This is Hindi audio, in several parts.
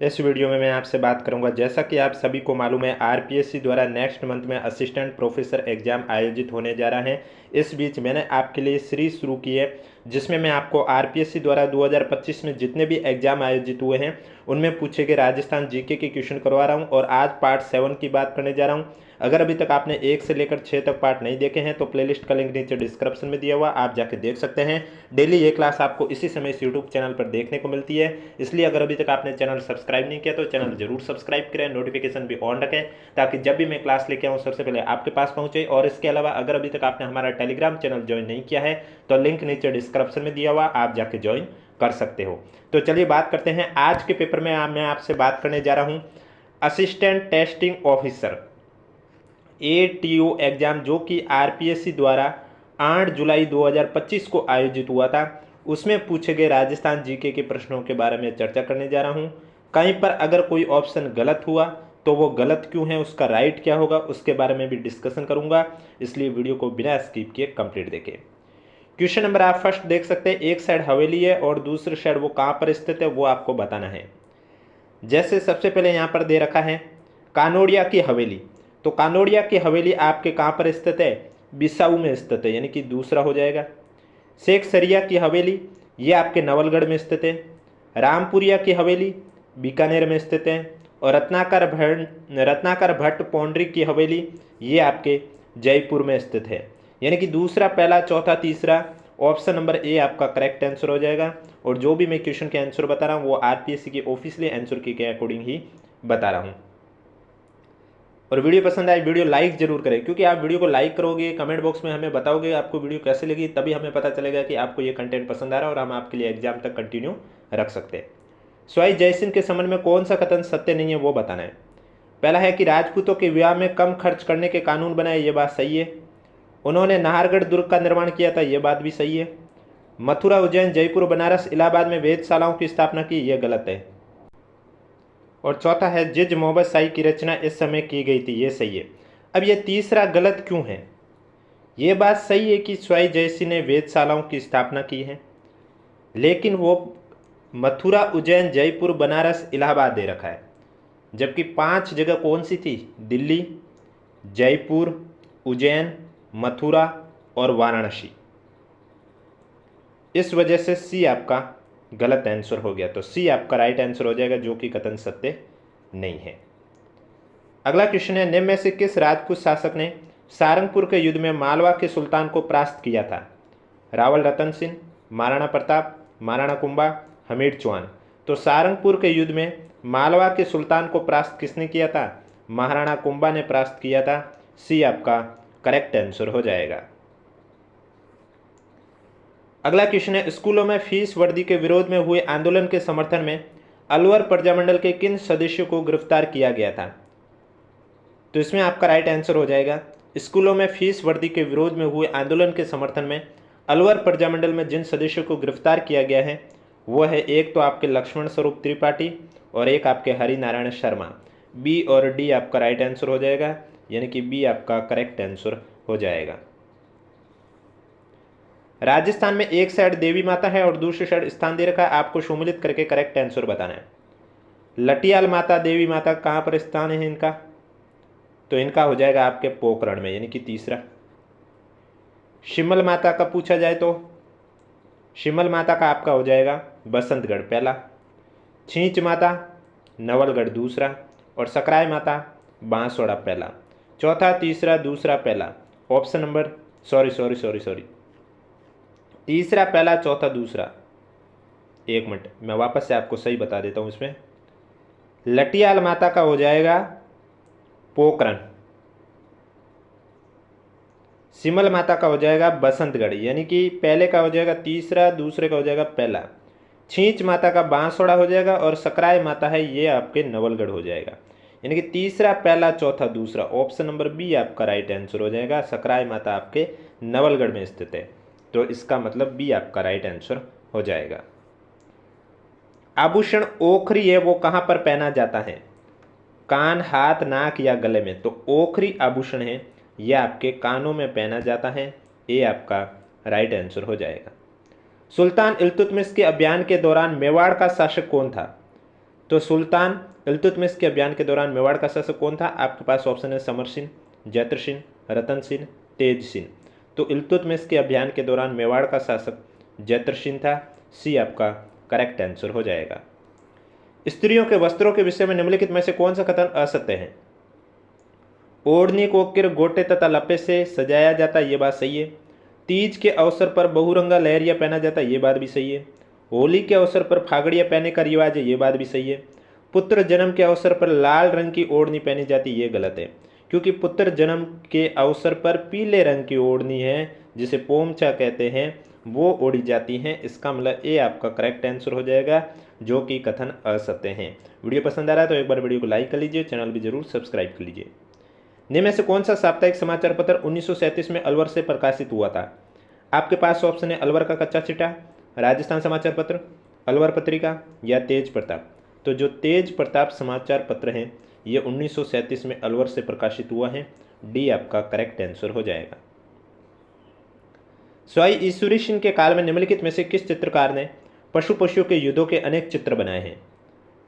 इस वीडियो में मैं आपसे बात करूंगा। जैसा कि आप सभी को मालूम है, आरपीएससी द्वारा नेक्स्ट मंथ में असिस्टेंट प्रोफेसर एग्जाम आयोजित होने जा रहा है। इस बीच मैंने आपके लिए सीरीज शुरू की है जिसमें मैं आपको आरपीएससी द्वारा 2025 में जितने भी एग्जाम आयोजित हुए हैं उनमें पूछे गए राजस्थान जीके के क्वेश्चन करवा रहा हूं और आज पार्ट 7 की बात करने जा रहा हूं। अगर अभी तक आपने 1 से लेकर 6 तक पार्ट नहीं देखे हैं तो प्लेलिस्ट का लिंक नीचे डिस्क्रिप्शन में दिया हुआ, आप जाके देख सकते हैं। डेली ये क्लास आपको इसी समय इस यूट्यूब चैनल पर देखने को मिलती है। इसलिए अगर अभी तक आपने चैनल सब्सक्राइब नहीं किया तो चैनल जरूर सब्सक्राइब करें, नोटिफिकेशन भी ऑन रखें ताकि जब भी मैं क्लास लेके आऊँ सबसे पहले आपके पास पहुंचे। और इसके अलावा अगर अभी तक आपने हमारा टेलीग्राम चैनल ज्वाइन नहीं किया है तो लिंक नीचे डिस्क्रिप्शन में दिया हुआ, आप जाके ज्वाइन कर सकते हो। तो चलिए बात करते हैं आज के पेपर में। मैं आपसे बात करने जा रहा हूँ assistant testing officer ATO exam, जो कि आरपीएससी द्वारा 8 जुलाई 2025 को आयोजित हुआ था। उसमें पूछे गए राजस्थान जीके के प्रश्नों के बारे में चर्चा करने जा रहा हूं। कहीं पर अगर कोई ऑप्शन गलत हुआ तो वो गलत क्यों है, उसका राइट क्या होगा, उसके बारे में भी डिस्कशन करूंगा। इसलिए वीडियो को बिना स्किप किए कंप्लीट देखें। क्वेश्चन नंबर आप फर्स्ट देख सकते हैं, एक साइड हवेली है और दूसरी साइड वो कहाँ पर स्थित है वो आपको बताना है। जैसे सबसे पहले यहाँ पर दे रखा है कानोड़िया की हवेली, तो कानोड़िया की हवेली आपके कहाँ पर स्थित है, बिसाऊ में स्थित है, यानी कि दूसरा हो जाएगा। शेख सरिया की हवेली ये आपके नवलगढ़ में स्थित है। रामपुरिया की हवेली बीकानेर में स्थित है। और रत्नाकर भट्ट पौंडरी की हवेली ये आपके जयपुर में स्थित है। यानी कि दूसरा, पहला, चौथा, तीसरा, ऑप्शन नंबर ए आपका करेक्ट आंसर हो जाएगा। और जो भी मैं क्वेश्चन के आंसर बता रहा हूँ वो आरपीएससी के ऑफिशियल आंसर के अकॉर्डिंग ही बता रहा हूँ। और वीडियो पसंद आए वीडियो लाइक जरूर करें, क्योंकि आप वीडियो को लाइक करोगे, कमेंट बॉक्स में हमें बताओगे आपको वीडियो कैसे लगी, तभी हमें पता चलेगा कि आपको ये कंटेंट पसंद आ रहा है और हम आपके लिए एग्जाम तक कंटिन्यू रख सकते हैं। स्वाई जयसिंह के संबंध में कौन सा कथन सत्य नहीं है वो बताना है। पहला है कि राजपूतों के विवाह में कम खर्च करने के कानून बनाए, ये बात सही है। उन्होंने नाहरगढ़ दुर्ग का निर्माण किया था, ये बात भी सही है। मथुरा, उज्जैन, जयपुर, बनारस, इलाहाबाद में वेधशालाओं की स्थापना की, यह गलत है। और चौथा है जिज मोहम्मद शाही की रचना इस समय की गई थी, ये सही है। अब ये तीसरा गलत क्यों है? ये बात सही है कि स्वाई जयसिंह ने वेधशालाओं की स्थापना की है, लेकिन वो मथुरा, उज्जैन, जयपुर, बनारस, इलाहाबाद दे रखा है, जबकि 5 जगह कौन सी थी, दिल्ली, जयपुर, उज्जैन, मथुरा और वाराणसी। इस वजह से सी आपका गलत आंसर हो गया। तो सी आपका राइट आंसर हो जाएगा, जो कि कथन सत्य नहीं है। अगला क्वेश्चन है, निम्न में से किस राजपूत शासक ने सारंगपुर के युद्ध में मालवा के सुल्तान को परास्त किया था? रावल रतन सिंह, महाराणा प्रताप, महाराणा कुंभा, हमीर चौहान। तो सारंगपुर के युद्ध में मालवा के सुल्तान को परास्त किसने किया था? महाराणा कुंभा ने परास्त किया था। सी आपका करेक्ट आंसर हो जाएगा। अगला क्वेश्चन है, स्कूलों में फीस वर्दी के विरोध में हुए आंदोलन के समर्थन में अलवर प्रजामंडल के किन सदस्यों को गिरफ्तार किया गया था? तो इसमें आपका राइट आंसर हो जाएगा, स्कूलों में फीस वर्दी के विरोध में हुए आंदोलन के समर्थन में अलवर प्रजामंडल में जिन सदस्यों को गिरफ्तार किया गया है वो है, एक तो आपके लक्ष्मण स्वरूप त्रिपाठी और एक आपके हरिनारायण शर्मा। बी और डी आपका राइट आंसर हो जाएगा, यानी कि बी आपका करेक्ट आंसर हो जाएगा। राजस्थान में एक साइड देवी माता है और दूसरी साइड स्थान दे रखा है, आपको सम्मिलित करके करेक्ट आंसर बताना है। लटियाल माता, देवी माता कहाँ पर स्थान है इनका? तो इनका हो जाएगा आपके पोखरण में, यानी कि तीसरा। शिमल माता का पूछा जाए तो शिमल माता का आपका हो जाएगा बसंतगढ़ पहला। छींच माता नवलगढ़ दूसरा। और सकराय माता बांसवाड़ा पहला। चौथा, तीसरा, दूसरा, पहला। ऑप्शन नंबर सॉरी तीसरा, पहला, चौथा, दूसरा। एक मिनट मैं वापस से आपको सही बता देता हूं। इसमें लटियाल माता का हो जाएगा पोखरण, सिमल माता का हो जाएगा बसंतगढ़, यानी कि पहले का हो जाएगा तीसरा, दूसरे का हो जाएगा पहला। छींच माता का बांसवाड़ा हो जाएगा और सकराय माता है ये आपके नवलगढ़ हो जाएगा, यानी कि तीसरा, पहला, चौथा, दूसरा। ऑप्शन नंबर बी आपका राइट आंसर हो जाएगा, सकराय माता आपके नवलगढ़ में स्थित है। तो इसका मतलब बी आपका राइट आंसर हो जाएगा। आभूषण ओखरी है वो कहाँ पर पहना जाता है? कान, हाथ, नाक या गले में? तो ओखरी आभूषण है यह आपके कानों में पहना जाता है, ये आपका राइट आंसर हो जाएगा। सुल्तान इल्तुतमिश के अभियान के दौरान मेवाड़ का शासक कौन था? तो सुल्तान इल्तुतमिश के अभियान के दौरान मेवाड़ का शासक कौन था? आपके पास ऑप्शन है समर सिंह, जैत्र सिंह, रतन सिंह, तेज सिंह। तो इल्तुतमिश के अभियान के दौरान मेवाड़ का शासक जैत्र सिंह था। सी आपका करेक्ट आंसर हो जाएगा। स्त्रियों के वस्त्रों के विषय में निम्नलिखित में से कौन सा कथन असत्य है? ओढ़नी को किर गोटे तथा लपे से सजाया जाता, ये बात सही है। तीज के अवसर पर बहुरंगा लहरिया पहना जाता, ये बात भी सही है। होली के अवसर पर फागड़िया पहनने का रिवाज है, ये बात भी सही है। पुत्र जन्म के अवसर पर लाल रंग की ओढ़नी पहनी जाती, ये गलत है, क्योंकि पुत्र जन्म के अवसर पर पीले रंग की ओढ़नी है जिसे पोमचा कहते हैं, वो ओढ़ी जाती हैं। इसका मतलब ए आपका करेक्ट आंसर हो जाएगा, जो कि कथन असत्य हैं। वीडियो पसंद आ रहा है तो एक बार वीडियो को लाइक कर लीजिए, चैनल भी जरूर सब्सक्राइब कर लीजिए। निम्न में से कौन सा साप्ताहिक समाचार पत्र 1937 में अलवर से प्रकाशित हुआ था? आपके पास ऑप्शन है अलवर का कच्चा चिट्ठा, राजस्थान समाचार पत्र, अलवर पत्रिका या तेज प्रताप। तो जो तेज प्रताप समाचार पत्र हैं ये 1937 में अलवर से प्रकाशित हुआ है। डी आपका करेक्ट आंसर हो जाएगा। स्वाई ईश्वरी सिंह के काल में निम्नलिखित में से किस चित्रकार ने पशुओं के युद्धों के अनेक चित्र बनाए हैं?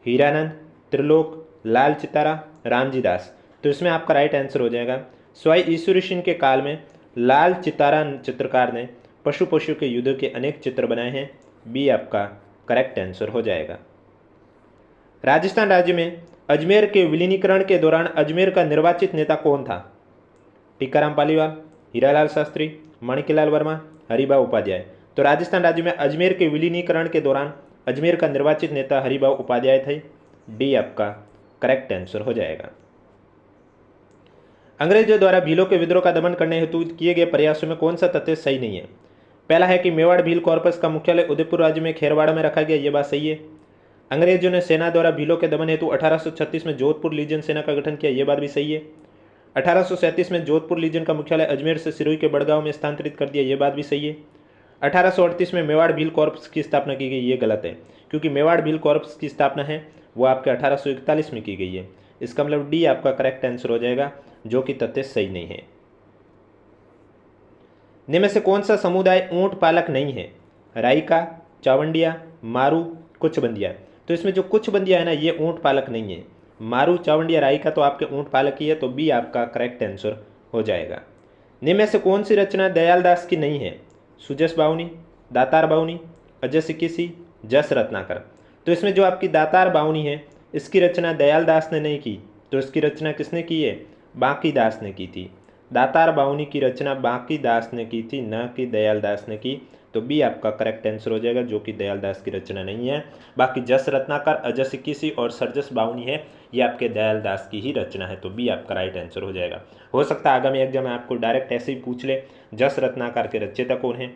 हीरानंद, त्रिलोक, लाल चितारा, रामजी दास। तो इसमें आपका राइट आंसर हो जाएगा स्वाई ईश्वरी सिंह के काल में लाल चितारा चित्रकार ने पशुओं के युद्धों के अनेक चित्र बनाए हैं। बी आपका करेक्ट आंसर हो जाएगा। राजस्थान राज्य में अजमेर के विलीनीकरण के दौरान अजमेर का निर्वाचित नेता कौन था? टीकाराम पालीवाल, हीरालाल शास्त्री, माणिक्यलाल वर्मा, हरिभाऊ उपाध्याय। तो राजस्थान राज्य में अजमेर के विलीनीकरण के दौरान अजमेर का निर्वाचित नेता हरिभाऊ उपाध्याय थे। डी आपका करेक्ट आंसर हो जाएगा। अंग्रेजों द्वारा भीलों के विद्रोह का दमन करने हेतु किए गए प्रयासों में कौन सा तथ्य सही नहीं है? पहला है कि मेवाड़ भील कॉर्पस का मुख्यालय उदयपुर राज्य में खेरवाड़ा में रखा गया, ये बात सही है। अंग्रेजों ने सेना द्वारा भीलों के दमन हेतु 1836 में जोधपुर लीजन सेना का गठन किया, ये बात भी सही है। 1837 में जोधपुर लीजन का मुख्यालय अजमेर से सिरोही के बड़गांव में स्थानांतरित कर दिया, ये बात भी सही है। 1838 में मेवाड़ भील कॉर्प्स की स्थापना की गई, ये गलत है, क्योंकि मेवाड़ भील कॉर्प्स की स्थापना है वो आपके 1841 में की गई है। इसका मतलब डी आपका करेक्ट आंसर हो जाएगा, जो कि तथ्य सही नहीं है। निम्न में से कौन सा समुदाय ऊंट पालक नहीं है? राइका, चावंडिया, मारू, कुछ बंदिया। तो इसमें जो कुछ बंदिया है ना ये ऊंट पालक नहीं है। मारू, चावंडिया, राइका तो आपके ऊंट पालक ही है, तो बी आपका करेक्ट आंसर हो जाएगा। निम्न में से कौन सी रचना दयाल दास की नहीं है? सुजस बावनी, दातार बावनी, अजय सिक्कीसी, जस रत्नाकर। तो इसमें जो आपकी दातार बावनी है इसकी रचना दयाल दास ने नहीं की, तो इसकी रचना किसने की है? बांकी दास ने की थी। दातार बावनी की रचना बांकी दास ने की थी, न कि दयाल दास ने की। तो बी आपका करेक्ट आंसर हो जाएगा, जो कि दयाल दास की रचना नहीं है। बाकी जस रत्नाकर, अजय सिक्कीसी और सरजस बावनी है ये आपके दयाल दास की ही रचना है, तो बी आपका राइट आंसर हो जाएगा। हो सकता है आगामी एग्जाम में आपको डायरेक्ट ऐसे ही पूछ ले जस रत्नाकर के रचयिता कौन है,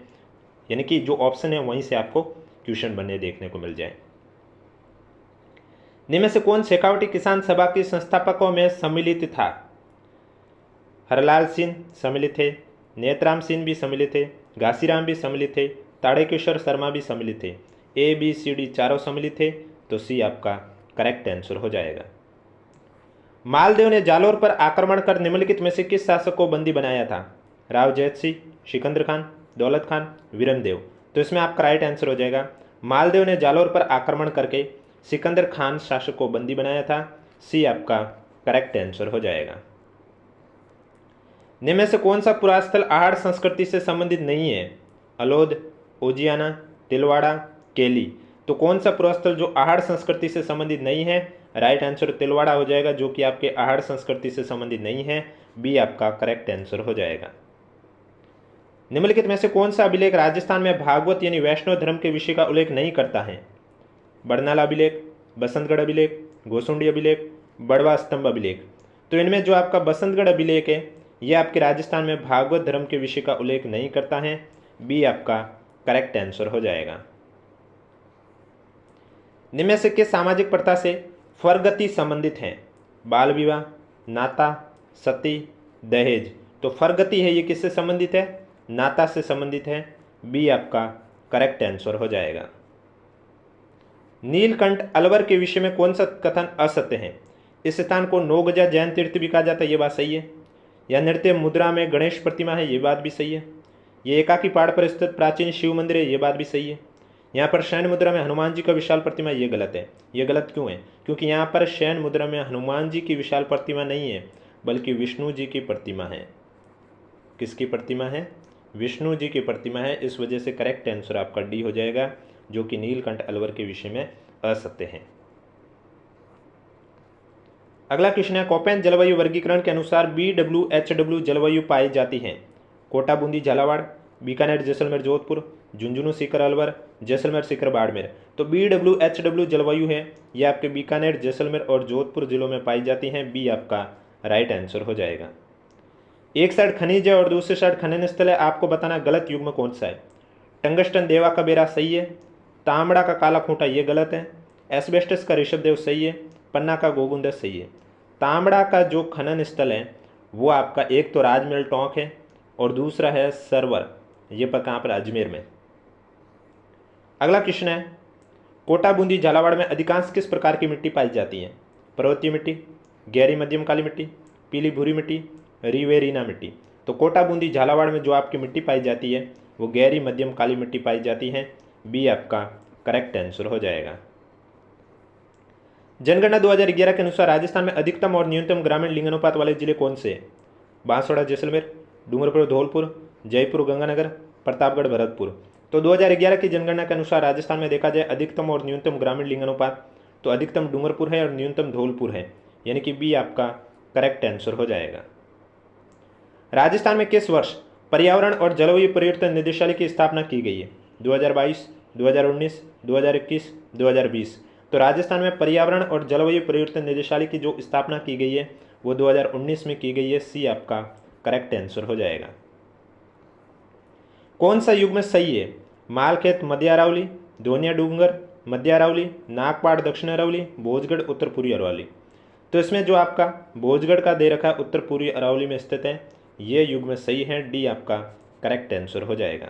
यानी कि जो ऑप्शन है वहीं से आपको क्वेश्चन बने देखने को मिल जाए। निम्न में से कौन शेखावटी किसान सभा के संस्थापकों में सम्मिलित था? हरलाल सिंह सम्मिलित थे, नेतराम सिंह भी सम्मिलित थे, घासीराम भी सम्मिलित थे, ताड़केश्वर शर्मा भी सम्मिलित थे। ए बी सी डी चारों सम्मिलित थे, तो सी आपका करेक्ट आंसर हो जाएगा। मालदेव ने जालोर पर आक्रमण कर निम्नलिखित में से किस शासक को बंदी बनाया था? राव जैत सिंह, सिकंदर खान, दौलत खान, वीरन देव। तो इसमें आपका राइट आंसर हो जाएगा मालदेव ने जालोर पर आक्रमण करके सिकंदर खान शासक को बंदी बनाया था। सी आपका करेक्ट आंसर हो जाएगा। निम्न में से कौन सा पुरास्थल आहड़ संस्कृति से संबंधित नहीं है? अलोद, ओजियाना, तिलवाड़ा, केली। तो कौन सा पुरास्थल जो आहड़ संस्कृति से संबंधित नहीं है? राइट आंसर तिलवाड़ा हो जाएगा, जो कि आपके आहड़ संस्कृति से संबंधित नहीं है। बी आपका करेक्ट आंसर हो जाएगा। निम्नलिखित में से कौन सा अभिलेख राजस्थान में भागवत यानी वैष्णव धर्म के विषय का उल्लेख नहीं करता है? बरनाला अभिलेख, बसंतगढ़ अभिलेख, गोसुंडी अभिलेख, बड़वा स्तंभ अभिलेख। तो इनमें जो आपका बसंतगढ़ अभिलेख है यह आपके राजस्थान में भागवत धर्म के विषय का उल्लेख नहीं करता है। बी आपका करेक्ट आंसर हो जाएगा। निम्न में से किस सामाजिक प्रथा से फरगति संबंधित है? बाल विवाह, नाता, सती, दहेज। तो फरगति है ये किससे संबंधित है? नाता से संबंधित है। बी आपका करेक्ट आंसर हो जाएगा। नीलकंठ अलवर के विषय में कौन सा कथन असत्य है? इस स्थान को नौगजा जैन तीर्थ भी कहा जाता है, ये बात सही है। यह नृत्य मुद्रा में गणेश प्रतिमा है, ये बात भी सही है। ये एकाकी पहाड़ पर स्थित प्राचीन शिव मंदिर है, ये बात भी सही है। यहाँ पर शयन मुद्रा में हनुमान जी का विशाल प्रतिमा, ये गलत है। ये गलत क्यों है? क्योंकि यहाँ पर शयन मुद्रा में हनुमान जी की विशाल प्रतिमा नहीं है, बल्कि विष्णु जी की प्रतिमा है। किसकी प्रतिमा है? विष्णु जी की प्रतिमा है। इस वजह से करेक्ट आंसर आपका डी हो जाएगा, जो कि नीलकंठ अलवर के विषय में असत्य है। अगला क्वेश्चन है, कोपेन जलवायु वर्गीकरण के अनुसार BWHW जलवायु पाई जाती है। कोटा, बूंदी, झालावाड़, बीकानेर, जैसलमेर, जोधपुर, झुंझुनू, सीकर, अलवर, जैसलमेर, सीकर, बाड़मेर। तो BWHW जलवायु है, ये आपके बीकानेर, जैसलमेर और जोधपुर जिलों में पाई जाती हैं। बी आपका राइट आंसर हो जाएगा। एक साइड खनिज है और दूसरी साइड खनन स्थल है, आपको बताना गलत युग्म कौन सा है। टंगस्टन देवा का बेरा सही है। तांबड़ा का काला खूंटा ये गलत है। एस्बेस्टस का ऋषभदेव सही है। पन्ना का गोगुंदस सही है। तांबड़ा का जो खनन स्थल है वो आपका एक तो राजमहल टोंक है और दूसरा है सरवर, ये पर कहाँ पर? अजमेर में। अगला क्वेश्चन है, कोटा, बूंदी, झालावाड़ में अधिकांश किस प्रकार की मिट्टी पाई जाती है? पर्वतीय मिट्टी, गहरी मध्यम काली मिट्टी, पीली भूरी मिट्टी, रिवेरीना मिट्टी। तो कोटा, बूंदी, झालावाड़ में जो आपकी मिट्टी पाई जाती है वो गहरी मध्यम काली मिट्टी पाई जाती है। बी आपका करेक्ट आंसर हो जाएगा। जनगणना 2011 के अनुसार राजस्थान में अधिकतम और न्यूनतम ग्रामीण लिंगानुपात वाले जिले कौन से? बांसवाड़ा, जैसलमेर, डूंगरपुर, धौलपुर, जयपुर, गंगानगर, प्रतापगढ़, भरतपुर। तो 2011 की जनगणना के अनुसार राजस्थान में देखा जाए अधिकतम और न्यूनतम ग्रामीण लिंगानुपात, तो अधिकतम डूंगरपुर है और न्यूनतम धौलपुर है, यानी कि बी आपका करेक्ट आंसर हो जाएगा। राजस्थान में किस वर्ष पर्यावरण और जलवायु परिवर्तन निदेशालय की स्थापना की गई है? 2022, 2019, 2021, 2020। तो राजस्थान में पर्यावरण और जलवायु परिवर्तन निदेशालय की जो स्थापना की गई है वो 2019 में की गई है। सी आपका करेक्ट आंसर हो जाएगा। कौन सा युग्म सही है? मालखेत, मध्य अरावली, धोनिया डूंगर, मध्य अरावली, नागपाड़, दक्षिण अरावली, भोजगढ़, उत्तर पूर्वी अरावली। तो इसमें जो आपका भोजगढ़ का दे रखा है उत्तर पूर्वी अरावली में स्थित है, ये युग्म सही है। डी आपका करेक्ट आंसर हो जाएगा।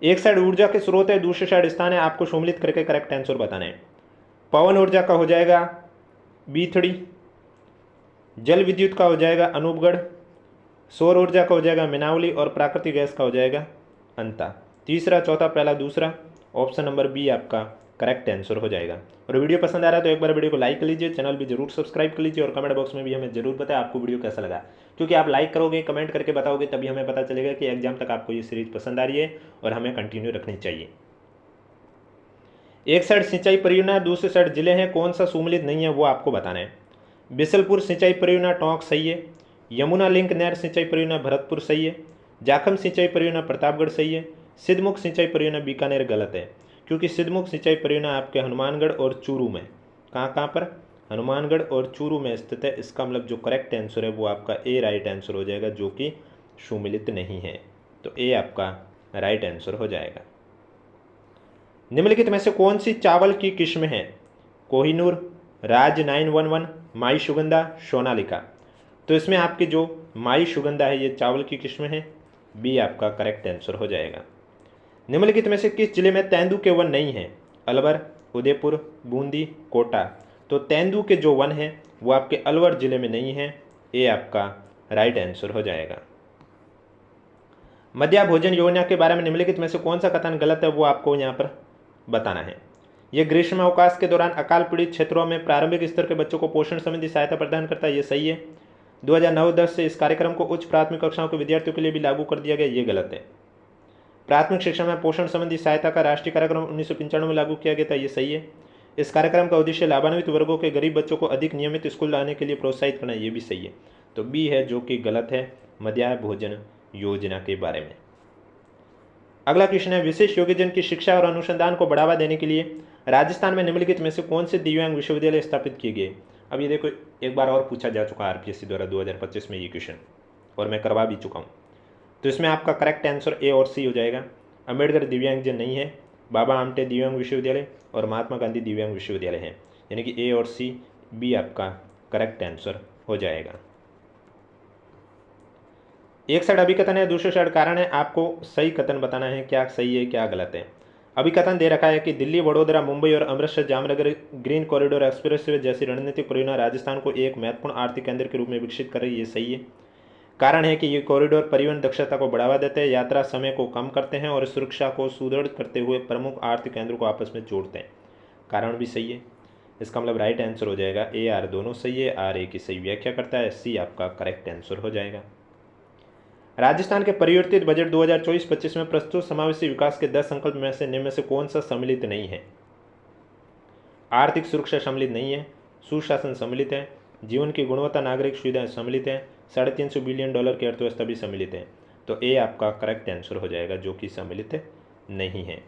एक साइड ऊर्जा के स्रोत है, दूसरी साइड स्थान है, आपको सम्मिलित करके करेक्ट आंसर बताना है। पवन ऊर्जा का हो जाएगा बीथड़ी, जल विद्युत का हो जाएगा अनूपगढ़, सौर ऊर्जा का हो जाएगा मिनावली और प्राकृतिक गैस का हो जाएगा अंता। तीसरा, चौथा, पहला, दूसरा, ऑप्शन नंबर बी आपका करेक्ट आंसर हो जाएगा। और वीडियो पसंद आ रहा है तो एक बार वीडियो को लाइक कर लीजिए, चैनल भी जरूर सब्सक्राइब कर लीजिए और कमेंट बॉक्स में भी हमें जरूर बताएं आपको वीडियो कैसा लगा, क्योंकि आप लाइक करोगे, कमेंट करके बताओगे, तभी हमें पता चलेगा कि एग्जाम तक आपको ये सीरीज पसंद आ रही है और हमें कंटिन्यू रखनी चाहिए। एक साइड सिंचाई परियोजना, दूसरी साइड जिले हैं, कौन सा सुमेलित नहीं है वो आपको बताना है। बिसलपुर सिंचाई परियोजना टोंक सही है। यमुना लिंक नहर सिंचाई परियोजना भरतपुर सही है। जाखम सिंचाई परियोजना प्रतापगढ़ सही है। सिद्धमुख सिंचाई परियोजना बीकानेर गलत है, क्योंकि सिद्धमुख सिंचाई परियोजना आपके हनुमानगढ़ और चूरू में, कहाँ पर? हनुमानगढ़ और चूरू में स्थित है। इसका मतलब जो करेक्ट आंसर है वो आपका ए राइट आंसर हो जाएगा, जो कि सुमेलित नहीं है। तो ए आपका राइट आंसर हो जाएगा। निम्नलिखित में से कौन सी चावल की किस्म है? कोहिनूर, राज 911, माई सुगंधा, सोनालिका। तो इसमें आपकी जो माई सुगंधा है ये चावल की किस्म है। बी आपका करेक्ट आंसर हो जाएगा। निम्नलिखित में से किस जिले में तेंदू के वन नहीं है? अलवर, उदयपुर, बूंदी, कोटा। तो तेंदू के जो वन है वो आपके अलवर जिले में नहीं है। ए आपका राइट आंसर हो जाएगा। मध्याह्न भोजन योजना के बारे में निम्नलिखित में से कौन सा कथन गलत है वो आपको यहाँ पर बताना है। यह ग्रीष्म अवकाश के दौरान अकाल पीड़ित क्षेत्रों में प्रारंभिक स्तर के बच्चों को पोषण संबंधी सहायता प्रदान करता है, ये सही है। 2009-10 से इस कार्यक्रम को उच्च प्राथमिक कक्षाओं के विद्यार्थियों के लिए भी लागू कर दिया गया, ये गलत है। प्राथमिक शिक्षा में पोषण संबंधी सहायता का राष्ट्रीय कार्यक्रम 1995 में लागू किया गया था, ये सही है। इस कार्यक्रम का उद्देश्य लाभान्वित वर्गों के गरीब बच्चों को अधिक नियमित स्कूल आने के लिए प्रोत्साहित करना, ये भी सही है। तो बी है जो कि गलत है मध्याह्न भोजन योजना के बारे में। अगला क्वेश्चन है, विशेष योग्यजन की शिक्षा और अनुसंधान को बढ़ावा देने के लिए राजस्थान में निम्नलिखित में से कौन से दिव्यांग विश्वविद्यालय स्थापित किए गए? अब ये देखो एक बार और पूछा जा चुका आरपीएससी द्वारा 2025 में ये क्वेश्चन, और मैं करवा भी चुका हूँ। तो इसमें आपका करेक्ट आंसर ए और सी हो जाएगा। अम्बेडकर दिव्यांगजन नहीं है, बाबा आमटे दिव्यांग विश्वविद्यालय और महात्मा गांधी दिव्यांग विश्वविद्यालय है, यानी कि ए और सी, बी आपका करेक्ट आंसर हो जाएगा। एक साइड अभिकथन है, दूसरे साइड कारण है, आपको सही कथन बताना है, क्या सही है क्या गलत है। अभिकथन दे रखा है कि दिल्ली, वडोदरा, मुंबई और Amritsar Jamnagar green corridor expressway जैसी रणनीतिक परियोजना राजस्थान को एक महत्वपूर्ण आर्थिक केंद्र के रूप में विकसित कर रही है, ये सही है। कारण है कि ये कॉरिडोर परिवहन दक्षता को बढ़ावा देते हैं, यात्रा समय को कम करते हैं और सुरक्षा को सुदृढ़ करते हुए प्रमुख आर्थिक केंद्रों को आपस में जोड़ते हैं। कारण भी सही है। इसका मतलब राइट आंसर हो जाएगा ए आर दोनों सही है, आर ए की सही व्याख्या करता है, सी आपका करेक्ट आंसर हो जाएगा। राजस्थान के परिवर्तित बजट 2024-25 में प्रस्तुत समावेशी विकास के 10 संकल्प में से निम्न में से कौन सा सम्मिलित नहीं है? आर्थिक सुरक्षा सम्मिलित नहीं है, सुशासन सम्मिलित है, जीवन की गुणवत्ता नागरिक सुविधाएं सम्मिलित है, $350 बिलियन की अर्थव्यवस्था भी सम्मिलित है। तो ए आपका करेक्ट आंसर हो जाएगा, जो कि सम्मिलित नहीं है।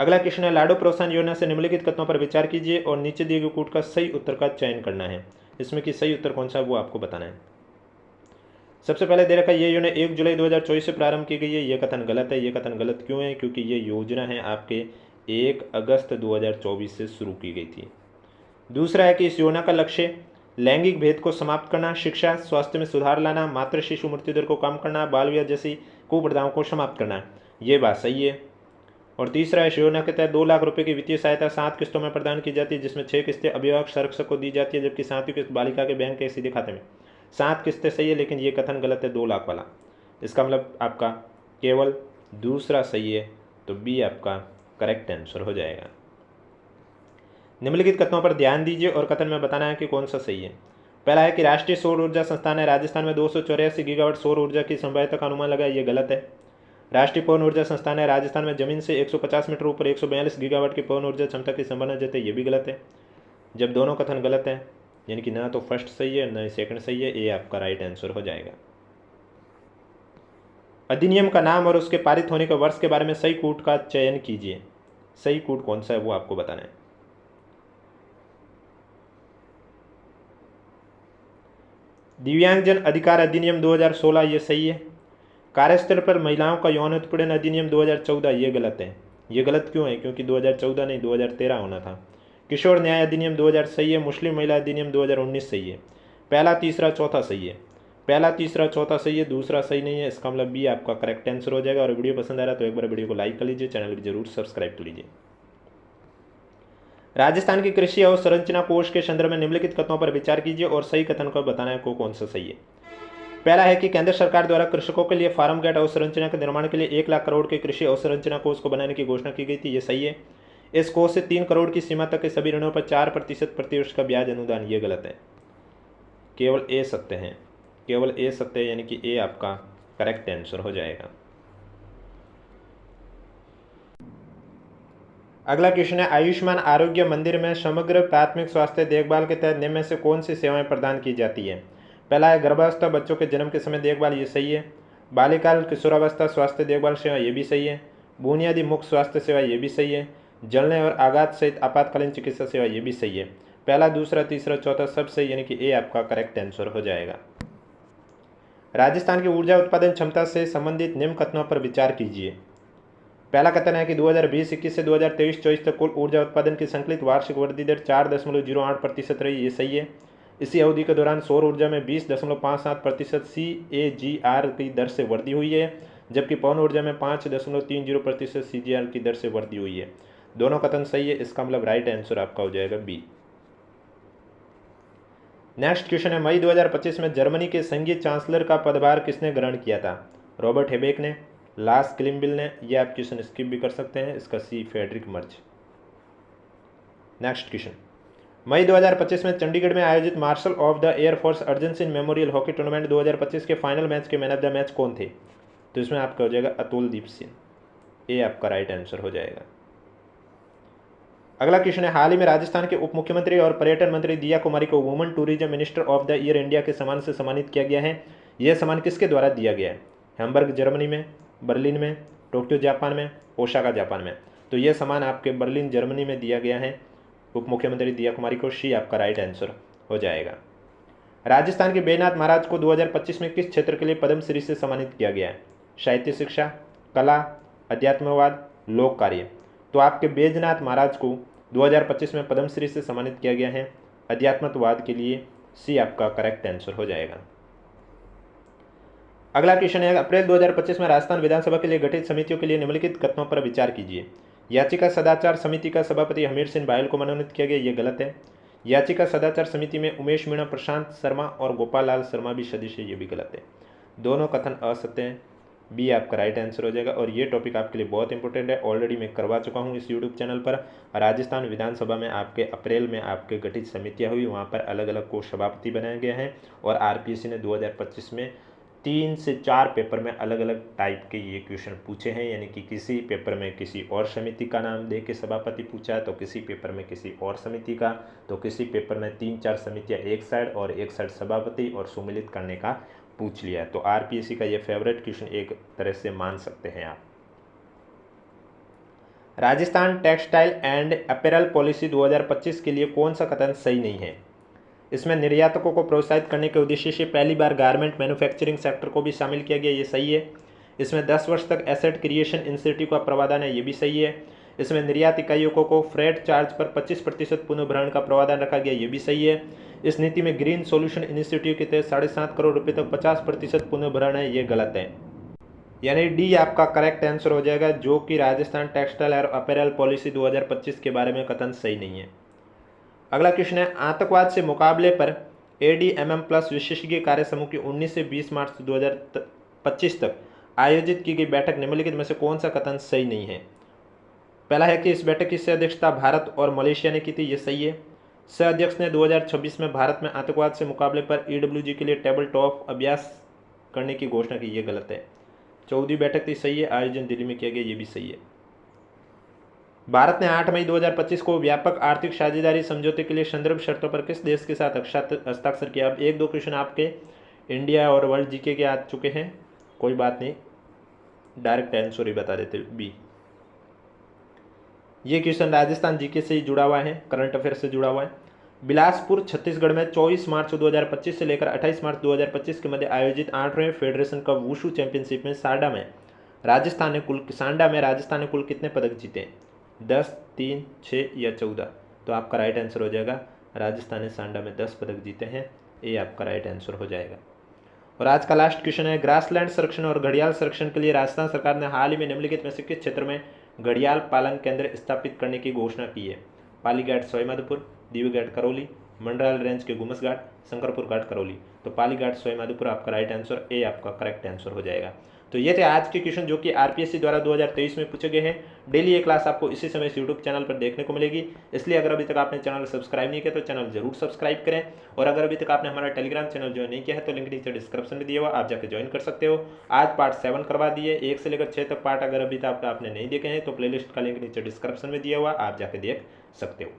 अगला क्वेश्चन है, लाडो प्रोत्साहन योजना से निम्नलिखित कथनों पर विचार कीजिए और नीचे दिए गए कूट का सही उत्तर का चयन करना है। इसमें कि सही उत्तर कौन सा है वो आपको बताना है। सबसे पहले दे रखा है, ये योजना 1 जुलाई 2024 से प्रारंभ की गई है। ये कथन गलत है। ये कथन गलत क्यों है? क्योंकि ये योजना है आपके 1 अगस्त 2024 से शुरू की गई थी। दूसरा है कि इस योजना का लक्ष्य लैंगिक भेद को समाप्त करना, शिक्षा स्वास्थ्य में सुधार लाना, मातृ शिशु मृत्यु दर को कम करना, बाल विवाह जैसी कुप्रथाओं को समाप्त करना। ये बात सही है। और तीसरा है, इस योजना के तहत 2 लाख रुपए की वित्तीय सहायता 7 किस्तों में प्रदान की जाती है, जिसमें 6 किस्तें अभिभावक संरक्षक को दी जाती है, जबकि 7वीं किस्त बालिका के बैंक के सीधे खाते में। 7 किस्तें सही है, लेकिन ये कथन गलत है 2 लाख वाला। इसका मतलब आपका केवल दूसरा सही है, तो बी आपका करेक्ट आंसर हो जाएगा। निम्नलिखित कथनों पर ध्यान दीजिए और कथन में बताना है कि कौन सा सही है। पहला है कि राष्ट्रीय सौर ऊर्जा संस्थान ने राजस्थान में 284 गीगावाट सौर ऊर्जा की संभाव्यता का अनुमान लगाया। ये गलत है। राष्ट्रीय पवन ऊर्जा संस्थान ने राजस्थान में जमीन से 150 मीटर ऊपर 142 गीगावाट की पवन ऊर्जा क्षमता की संभावना जताई। ये भी गलत है। जब दोनों कथन गलत हैं, यानी कि ना तो फर्स्ट सही है ना सेकंड सही है, ये आपका राइट आंसर हो जाएगा। अधिनियम का नाम और उसके पारित होने के वर्ष के बारे में सही कूट का चयन कीजिए। सही कूट कौन सा है वो आपको बताना है। दिव्यांगजन अधिकार अधिनियम 2016 ये सही है। कार्यस्थल पर महिलाओं का यौन उत्पीड़न अधिनियम 2014 ये गलत है। ये गलत क्यों है? क्योंकि 2014 नहीं 2013 होना था। किशोर न्याय अधिनियम 2000 सही है। मुस्लिम महिला अधिनियम 2019 सही है। पहला तीसरा चौथा सही है। पहला तीसरा चौथा सही है, दूसरा सही नहीं है। इसका मतलब बी आपका करेक्ट आंसर हो जाएगा। और वीडियो पसंद आ रहा है तो एक बार वीडियो को लाइक कर लीजिए, चैनल को जरूर सब्सक्राइब कर लीजिए। राजस्थान की कृषि अवसंरचना कोष के संदर्भ में निम्नलिखित कथनों पर विचार कीजिए और सही कथन को बताना है को कौन सा सही है। पहला है कि केंद्र सरकार द्वारा कृषकों के लिए फार्म गेट अवसंरचना के निर्माण के लिए 1 लाख करोड़ के कृषि अवसंरचना कोष को बनाने की घोषणा की गई थी। ये सही है। इस कोष से 3 करोड़ की सीमा तक के सभी ऋणों पर 4% प्रतिवर्ष का ब्याज अनुदान। ये गलत है। केवल ए सत्य है। केवल ए सत्य है, यानी कि ए आपका करेक्ट आंसर हो जाएगा। अगला क्वेश्चन है, आयुष्मान आरोग्य मंदिर में समग्र प्राथमिक स्वास्थ्य देखभाल के तहत निम्न में से कौन सी सेवाएं प्रदान की जाती है? पहला है गर्भावस्था बच्चों के जन्म के समय देखभाल। ये सही है। बाल्यकाल किशोरावस्था स्वास्थ्य देखभाल सेवा। ये भी सही है। बुनियादी मुख्य स्वास्थ्य सेवा। ये भी सही है। जलने और आघात सहित आपातकालीन चिकित्सा सेवा। ये भी सही है। पहला दूसरा तीसरा चौथा सब सही, यानी कि ए आपका करेक्ट आंसर हो जाएगा। राजस्थान की ऊर्जा उत्पादन क्षमता से संबंधित निम्न कथनों पर विचार कीजिए। पहला कथन है कि 2020-21 से 2023-24 तक कुल ऊर्जा उत्पादन की संकलित वार्षिक वृद्धि दर 4.08% रही। ये सही है। इसी अवधि के दौरान सौर ऊर्जा में 20.57% CAGR की दर से वृद्धि हुई है, जबकि पवन ऊर्जा में 5.30% CAGR की दर से वृद्धि हुई है। दोनों कथन सही है। इसका मतलब राइट आंसर आपका हो जाएगा बी। नेक्स्ट क्वेश्चन है, मई 2025 में जर्मनी के संघीय चांसलर का पदभार किसने ग्रहण किया था? रॉबर्ट हेबेक ने, लास क्लिम्बिल ने, ये आप क्वेश्चन स्किप भी कर सकते हैं। इसका C Friedrich Merz. Next question, मई 2025 में चंडीगढ़ में आयोजित marshal of the air force Arjan Singh memorial hockey tournament 2025 के फाइनल मैच के मैन ऑफ द मैच कौन थे? तो इसमें आपका हो जाएगा अतुल दीप सिंह। ये आपका राइट आंसर हो जाएगा। अगला क्वेश्चन है, हाल ही में राजस्थान के उप मुख्यमंत्री और पर्यटन मंत्री दिया कुमारी को women tourism minister of the year India के सम्मान से सम्मानित किया गया है। यह सम्मान किसके द्वारा दिया गया है? हैम्बर्ग जर्मनी में, बर्लिन में, टोक्यो जापान में, ओसाका जापान में। तो यह सम्मान आपके बर्लिन जर्मनी में दिया गया है उप मुख्यमंत्री दिया कुमारी को। शी आपका राइट आंसर हो जाएगा। राजस्थान के बैजनाथ महाराज को 2025 में किस क्षेत्र के लिए पद्मश्री से सम्मानित किया गया है? साहित्य शिक्षा, कला, अध्यात्मवाद, लोक कार्य। तो आपके बैजनाथ महाराज को 2025 में पद्मश्री से सम्मानित किया गया है अध्यात्मवाद के लिए। सी आपका करेक्ट आंसर हो जाएगा। अगला क्वेश्चन है, अप्रैल 2025 में राजस्थान विधानसभा के लिए गठित समितियों के लिए निम्नलिखित कथनों पर विचार कीजिए। याचिका सदाचार समिति का सभापति हमीर सिंह बायल को मनोनीत किया गया। ये गलत है। याचिका सदाचार समिति में उमेश मीणा, प्रशांत शर्मा और गोपाल लाल शर्मा भी सदस्य, ये भी गलत है। दोनों कथन असत्य हैं। बी आपका राइट आंसर हो जाएगा। और ये टॉपिक आपके लिए बहुत इंपॉर्टेंट है, ऑलरेडी मैं करवा चुका हूँ इस यूट्यूब चैनल पर। राजस्थान विधानसभा में आपके अप्रैल में आपके गठित समितियाँ हुई, वहाँ पर अलग अलग को सभापति बनाए गए हैं। और आरपीएससी ने 2025 में 3 से 4 पेपर में अलग अलग टाइप के ये क्वेश्चन पूछे हैं, यानी कि किसी पेपर में किसी और समिति का नाम दे के सभापति पूछा, तो किसी पेपर में किसी और समिति का, तो किसी पेपर में 3-4 समितियां एक साइड और एक साइड सभापति और सुमिलित करने का पूछ लिया है। तो आरपीएससी का ये फेवरेट क्वेश्चन एक तरह से मान सकते हैं आप। Rajasthan textile and apparel policy 2025 के लिए कौन सा कथन सही नहीं है? इसमें निर्यातकों को प्रोत्साहित करने के उद्देश्य से पहली बार गारमेंट मैन्युफैक्चरिंग सेक्टर को भी शामिल किया गया, ये सही है। इसमें 10 वर्ष तक एसेट क्रिएशन इंसेंटिव का प्रावधान है, ये भी सही है। इसमें निर्यात इकाइयों को फ्रेट चार्ज पर 25% पुनर्भरण का प्रावधान रखा गया, ये भी सही है। इस नीति में ग्रीन सॉल्यूशन इनिशिएटिव के तहत 7.5 करोड़ रुपये तक 50% पुनर्भरण है, ये गलत है। यानी डी आपका करेक्ट आंसर हो जाएगा, जो कि राजस्थान टेक्सटाइल और अपैरल पॉलिसी 2025 के बारे में कथन सही नहीं है। अगला क्वेश्चन है, आतंकवाद से मुकाबले पर ADMM+ विशेषज्ञ कार्य समूह की 19 से 20 मार्च 2025 तक आयोजित की गई बैठक निम्नलिखित में से कौन सा कथन सही नहीं है? पहला है कि इस बैठक की सह अध्यक्षता भारत और मलेशिया ने की थी, ये सही है। सह अध्यक्ष ने 2026 में भारत में आतंकवाद से मुकाबले पर EWG के लिए टेबल टॉप अभ्यास करने की घोषणा की, ये गलत है। 14वीं बैठक थी, सही है। आयोजन दिल्ली में किया गया, ये भी सही है। भारत ने 8 मई 2025 को व्यापक आर्थिक साझेदारी समझौते के लिए संदर्भ शर्तों पर किस देश के साथ हस्ताक्षर किया? अब 1-2 क्वेश्चन आपके इंडिया और वर्ल्ड जीके के आ चुके हैं, कोई बात नहीं, डायरेक्ट आंसर ही बता देते। बी, ये क्वेश्चन राजस्थान जीके से ही जुड़ा हुआ है, करंट अफेयर से जुड़ा हुआ है। बिलासपुर छत्तीसगढ़ में 24 मार्च 2025 से लेकर 28 मार्च 2025 के मध्य आयोजित 8वें फेडरेशन कप वुशु चैंपियनशिप में सांडा में राजस्थान ने कुल कितने पदक जीते? 10, 3, 6 या 14? तो आपका राइट आंसर हो जाएगा, राजस्थान ने सांडा में 10 पदक जीते हैं, ये आपका राइट आंसर हो जाएगा। और आज का लास्ट क्वेश्चन है, ग्रासलैंड संरक्षण और घड़ियाल संरक्षण के लिए राजस्थान सरकार ने हाल ही में निम्नलिखित में से किस क्षेत्र में घड़ियाल पालन केंद्र स्थापित करने की घोषणा की है? पालीघाट सवाईमाधोपुर, दीवघाट करौली, मंडराल रेंज के गुमस घाट, शंकरपुर घाट करौली। तो पालीघाट सवाईमाधोपुर आपका राइट आंसर, ए आपका करेक्ट आंसर हो जाएगा। तो ये थे आज के क्वेश्चन जो कि आरपीएससी द्वारा 2023 में पूछे गए हैं। डेली ये क्लास आपको इसी समय इस यूट्यूब चैनल पर देखने को मिलेगी, इसलिए अगर अभी तक आपने चैनल सब्सक्राइब नहीं किया तो चैनल जरूर सब्सक्राइब करें। और अगर अभी तक आपने हमारा टेलीग्राम चैनल ज्वाइन नहीं किया है तो लिंक नीचे डिस्क्रिप्शन में दिया हुआ, आप जाकर ज्वाइन कर सकते हो। आज पार्ट 7 करवा दिए, 1 से लेकर 6 तक पार्ट अगर अभी तक आपने नहीं देखे हैं तो प्लेलिस्ट का लिंक नीचे डिस्क्रिप्शन में दिया हुआ, आप जाके देख सकते हो।